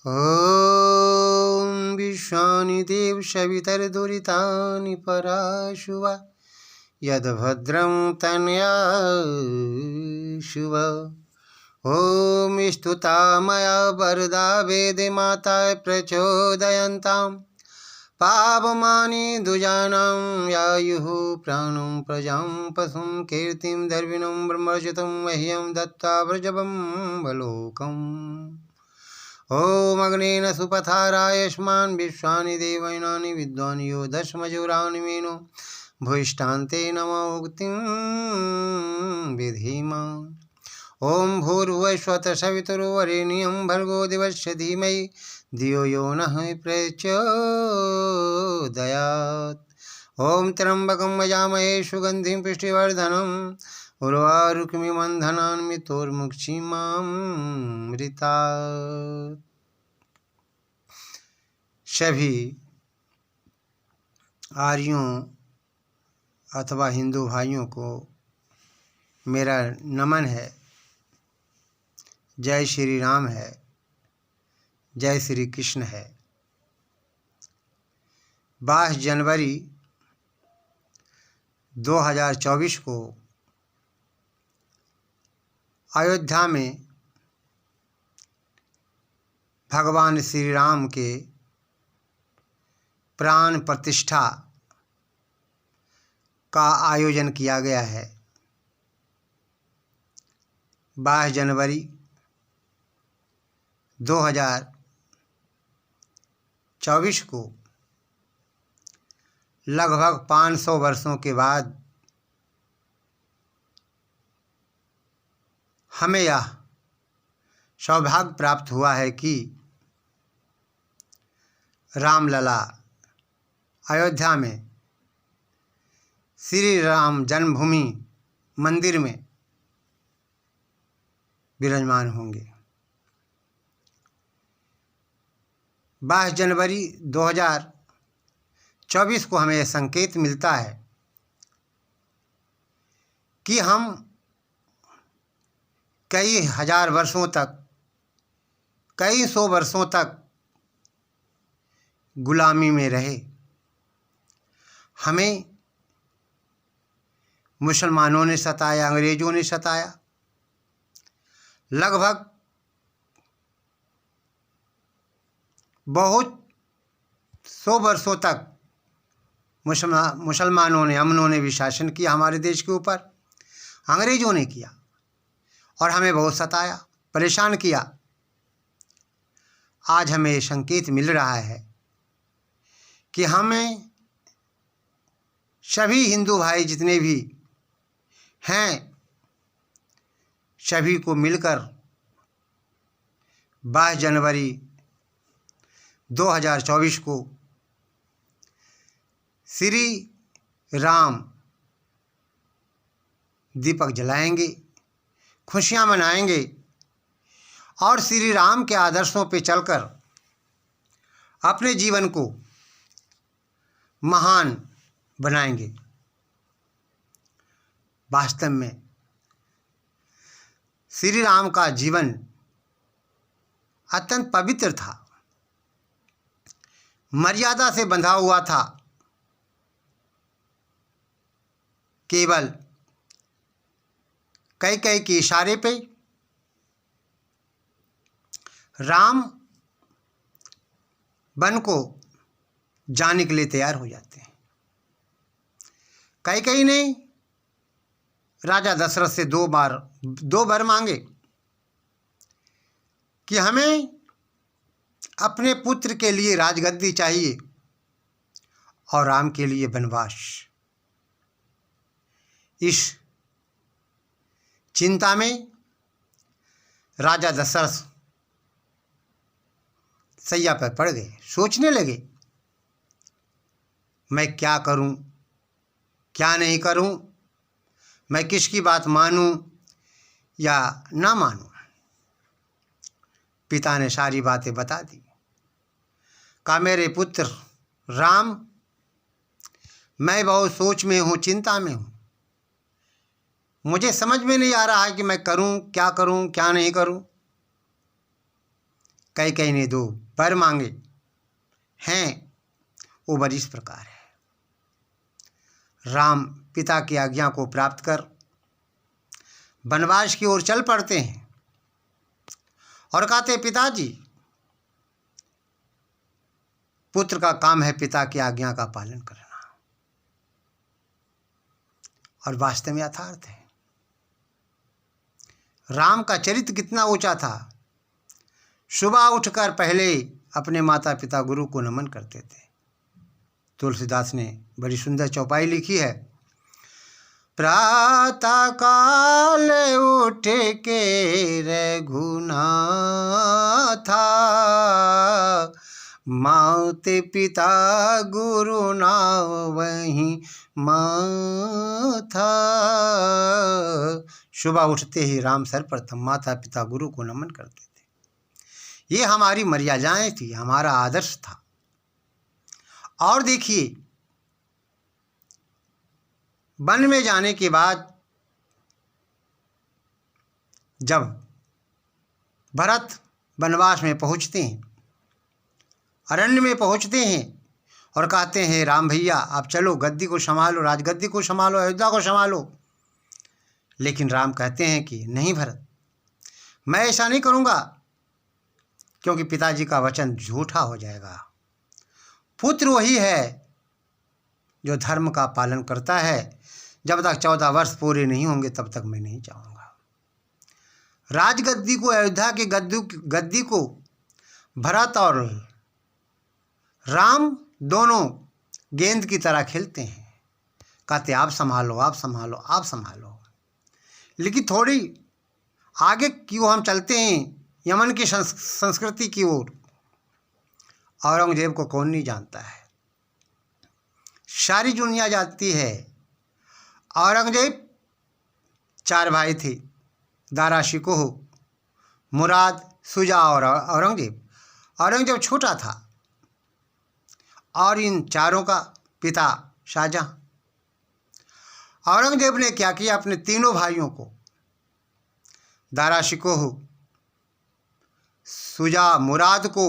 ॐ विश्वानि देव सवितर्दुरितानि पराशुव यद्भद्रं तनयाशुव। ॐ स्तुता मया वरदा वेदमाता प्रचोदयन्तां पावमानि दुजानां यायुः प्राणं प्रजां पशुं कीर्तिं दर्विणं ब्रह्मर्षितं मह्यं दत्त्वा व्रजवं वलोकम्। ॐ अग्नेन सुपथारायष्मान् विश्वानि देवैनानि विद्वान् यो दशमजुरानि मेनो भूयिष्ठान्ते नमो उक्तिं विधीमा। ॐ भूर्भुवस्वतः सवितुर्वरेण्यं भर्गो देवस्य धीमहि धियो यो नः प्रचोदयात्। ॐ त्र्यम्बकं यजामहे सुगन्धिं पुष्टिवर्धनम् उर्वारुकमिव बन्धनान्मृतोर्मुक्षीमामृतात्। सभी आर्यों अथवा हिंदू भाइयों को मेरा नमन है। जय श्री राम है, जय श्री कृष्ण है। 22 जनवरी 2024 को अयोध्या में भगवान श्री राम के प्राण प्रतिष्ठा का आयोजन किया गया है। 22 जनवरी 2024 को लगभग 500 वर्षों के बाद हमें यह सौभाग्य प्राप्त हुआ है कि रामलला अयोध्या में श्री राम जन्मभूमि मंदिर में विराजमान होंगे। 22 जनवरी 2024 को हमें संकेत मिलता है कि हम कई हजार वर्षों तक, कई सौ वर्षों तक गुलामी में रहे। हमें मुसलमानों ने सताया, अंग्रेज़ों ने सताया। लगभग बहुत 100 वर्षों तक मुसलमानों ने, अमनों ने भी शासन किया हमारे देश के ऊपर। अंग्रेज़ों ने किया और हमें बहुत सताया, परेशान किया। आज हमें ये संकेत मिल रहा है कि हमें सभी हिंदू भाई जितने भी हैं, सभी को मिलकर 22 जनवरी 2024 को श्री राम दीपक जलाएंगे, खुशियाँ मनाएंगे और श्री राम के आदर्शों पे चलकर अपने जीवन को महान बनाएंगे। वास्तव में श्री राम का जीवन अत्यंत पवित्र था, मर्यादा से बंधा हुआ था। केवल कैकेयी के इशारे पे राम वन को जाने के लिए तैयार हो जाते हैं। कैकेयी ने राजा दशरथ से दो बार मांगे कि हमें अपने पुत्र के लिए राजगद्दी चाहिए और राम के लिए वनवास। इस चिंता में राजा दशरथ सैया पर पड़ गए, सोचने लगे मैं क्या करूं, क्या नहीं करूं, मैं किसकी बात मानूं या ना मानूं। पिता ने सारी बातें बता दी। कहा मेरे पुत्र राम, मैं बहुत सोच में हूँ, चिंता में हूँ। मुझे समझ में नहीं आ रहा है कि मैं करूं, क्या नहीं करूं। कैकेयी ने 2 वर मांगे हैं, वो वर इस प्रकार है। राम पिता की आज्ञा को प्राप्त कर वनवास की ओर चल पड़ते हैं और कहते हैं, पिताजी, पुत्र का काम है पिता की आज्ञा का पालन करना। और वास्तव में यथार्थ है। राम का चरित्र कितना ऊंचा था। सुबह उठकर पहले अपने माता पिता गुरु को नमन करते थे। तुलसीदास ने बड़ी सुंदर चौपाई लिखी है। प्रातः काल उठे के रघुनाथा, माते पिता गुरु नावहि माथा। सुबह उठते ही राम सर्वप्रथम माता पिता गुरु को नमन करते थे। ये हमारी मर्यादाएं थी, हमारा आदर्श था। और देखिए, वन में जाने के बाद जब भरत वनवास में पहुंचते हैं, अरण्य में पहुंचते हैं और कहते हैं, राम भैया आप चलो, गद्दी को संभालो, राजगद्दी को संभालो, अयोध्या को संभालो। लेकिन राम कहते हैं कि नहीं भरत, मैं ऐसा नहीं करूँगा, क्योंकि पिताजी का वचन झूठा हो जाएगा। पुत्र वही है जो धर्म का पालन करता है। जब तक 14 वर्ष पूरे नहीं होंगे तब तक मैं नहीं चाहूँगा। राजगद्दी को, अयोध्या की गद्दी को भरत और राम दोनों गेंद की तरह खेलते हैं। कहते आप संभालो, आप संभालो, आप संभालो। लेकिन थोड़ी आगे की ओर हम चलते हैं, यमन की संस्कृति की ओर। औरंगजेब को कौन नहीं जानता है, सारी दुनिया जानती है। औरंगजेब 4 भाई थे, दारा शिकोह, मुराद, शुजा और औरंगजेब। औरंगजेब छोटा था और इन चारों का पिता शाहजहां। औरंगजेब ने क्या किया, अपने तीनों भाइयों को, दारा शिकोह, शुजा, मुराद को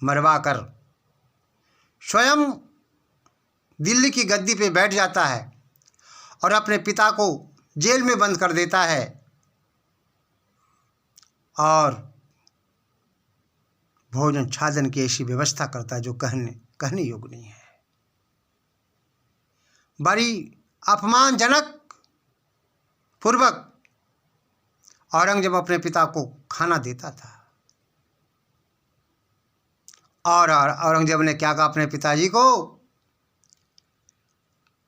मरवा कर स्वयं दिल्ली की गद्दी पे बैठ जाता है और अपने पिता को जेल में बंद कर देता है और भोजन छाजन की ऐसी व्यवस्था करता है जो कहने योग्य नहीं है। बड़ी अपमानजनक पूर्वक औरंगजेब अपने पिता को खाना देता था। और औरंगजेब ने क्या कहा अपने पिताजी को,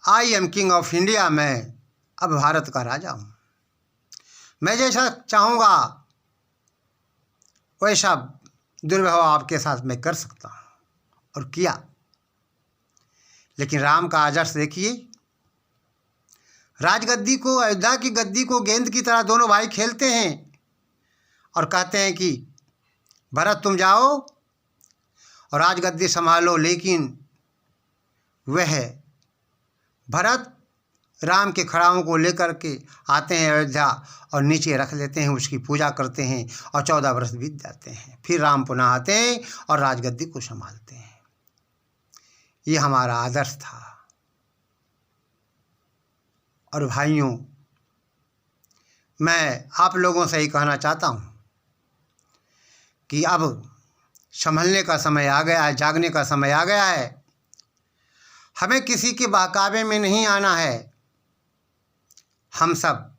I am king of India, मैं अब भारत का राजा हूँ, मैं जैसा चाहूँगा वैसा दुर्व्यवहार आपके साथ मैं कर सकता हूँ। और किया। लेकिन राम का आदर्श देखिए, राजगद्दी को, अयोध्या की गद्दी को गेंद की तरह दोनों भाई खेलते हैं और कहते हैं कि भरत तुम जाओ और राजगद्दी संभालो। लेकिन वह भरत राम के खड़ाओं को लेकर के आते हैं अयोध्या और नीचे रख लेते हैं, उसकी पूजा करते हैं और 14 वर्ष बीत जाते हैं। फिर राम पुनः आते हैं और राजगद्दी को संभालते हैं। ये हमारा आदर्श था। और भाइयों, मैं आप लोगों से ही कहना चाहता हूँ कि अब संभलने का समय आ गया है, जागने का समय आ गया है। हमें किसी के बहकावे में नहीं आना है। हम सब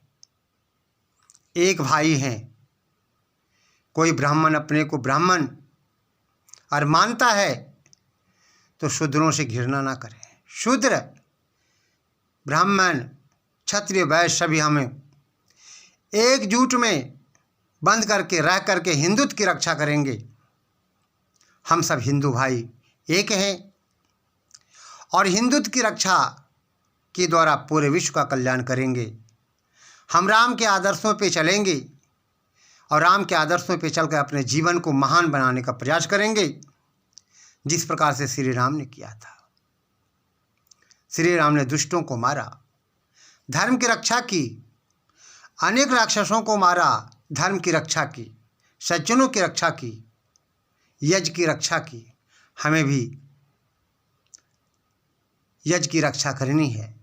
एक भाई हैं। कोई ब्राह्मण अपने को ब्राह्मण और मानता है तो शूद्रों से घृणा ना करें। शूद्र, ब्राह्मण, क्षत्रिय, वैश्य सभी हमें एकजुट में बंद करके रह करके हिंदुत्व की रक्षा करेंगे। हम सब हिंदू भाई एक हैं और हिंदुत्व की रक्षा के द्वारा पूरे विश्व का कल्याण करेंगे। हम राम के आदर्शों पे चलेंगे और राम के आदर्शों पे चलकर अपने जीवन को महान बनाने का प्रयास करेंगे, जिस प्रकार से श्री राम ने किया था। श्री राम ने दुष्टों को मारा, धर्म की रक्षा की, अनेक राक्षसों को मारा, धर्म की रक्षा की, सज्जनों की रक्षा की। यज्ञ की रक्षा की, हमें भी यज्ञ की रक्षा करनी है।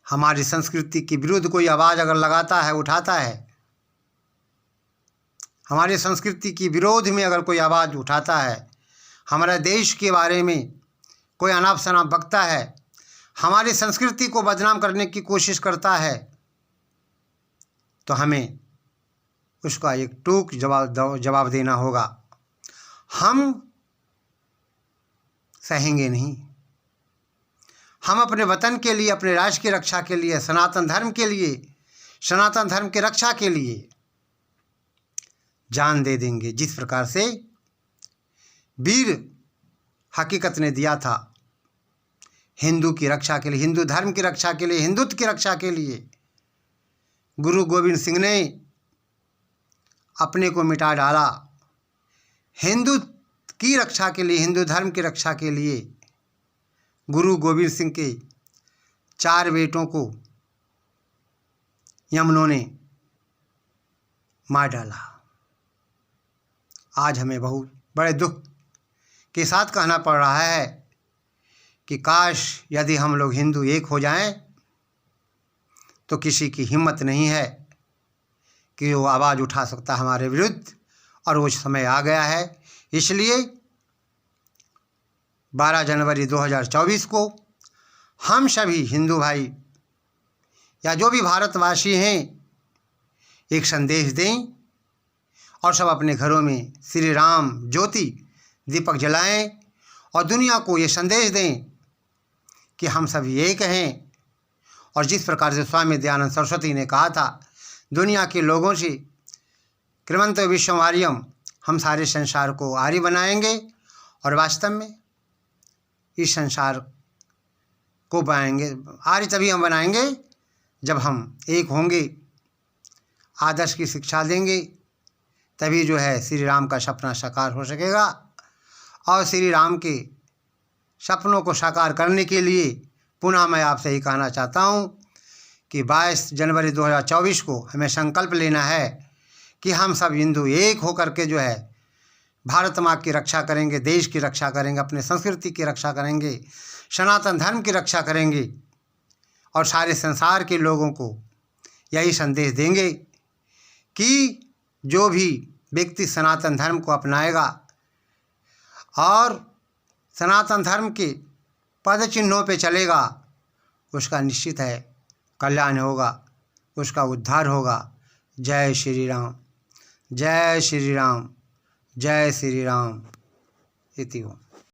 हमारी संस्कृति के विरुद्ध कोई आवाज़ अगर लगाता है, उठाता है, हमारी संस्कृति के विरोध में अगर कोई आवाज़ उठाता है, हमारे देश के बारे में कोई अनाप शनाप बकता है, हमारी संस्कृति को बदनाम करने की कोशिश करता है, तो हमें उसका एक टूक जवाब देना होगा। हम सहेंगे नहीं। हम अपने वतन के लिए, अपने राष्ट्र की रक्षा के लिए, सनातन धर्म के लिए, सनातन धर्म की रक्षा के लिए जान दे देंगे, जिस प्रकार से वीर हकीकत ने दिया था हिंदू की रक्षा के लिए, हिंदू धर्म की रक्षा के लिए, हिंदुत्व की रक्षा के लिए। गुरु गोविंद सिंह ने अपने को मिटा डाला हिंदू की रक्षा के लिए, हिंदू धर्म की रक्षा के लिए। गुरु गोविंद सिंह के 4 बेटों को यमनों ने मार डाला। आज हमें बहुत बड़े दुख के साथ कहना पड़ रहा है कि काश यदि हम लोग हिंदू एक हो जाएं, तो किसी की हिम्मत नहीं है कि वो आवाज़ उठा सकता हमारे विरुद्ध, और वो समय आ गया है। इसलिए 12 जनवरी 2024 को हम सभी हिंदू भाई या जो भी भारतवासी हैं एक संदेश दें और सब अपने घरों में श्री राम ज्योति दीपक जलाएं और दुनिया को ये संदेश दें कि हम सभी एक हैं। और जिस प्रकार से स्वामी दयानंद सरस्वती ने कहा था, दुनिया के लोगों से कृमंतो विश्वम आर्यम, हम सारे संसार को आर्य बनाएंगे। और वास्तव में इस संसार को बनाएंगे, आर्य तभी हम बनाएंगे जब हम एक होंगे, आदर्श की शिक्षा देंगे, तभी जो है श्री राम का सपना साकार हो सकेगा। और श्री राम के सपनों को साकार करने के लिए पुनः मैं आपसे ही कहना चाहता हूँ कि 22 जनवरी 2024 को हमें संकल्प लेना है कि हम सब हिंदू एक होकर के जो है भारत माँ की रक्षा करेंगे, देश की रक्षा करेंगे, अपने संस्कृति की रक्षा करेंगे, सनातन धर्म की रक्षा करेंगे और सारे संसार के लोगों को यही संदेश देंगे कि जो भी व्यक्ति सनातन धर्म को अपनाएगा और सनातन धर्म के पद चिन्हों पे चलेगा, उसका निश्चित है कल्याण होगा, उसका उद्धार होगा। जय श्री राम, जय श्री राम, जय श्री राम। इति हो।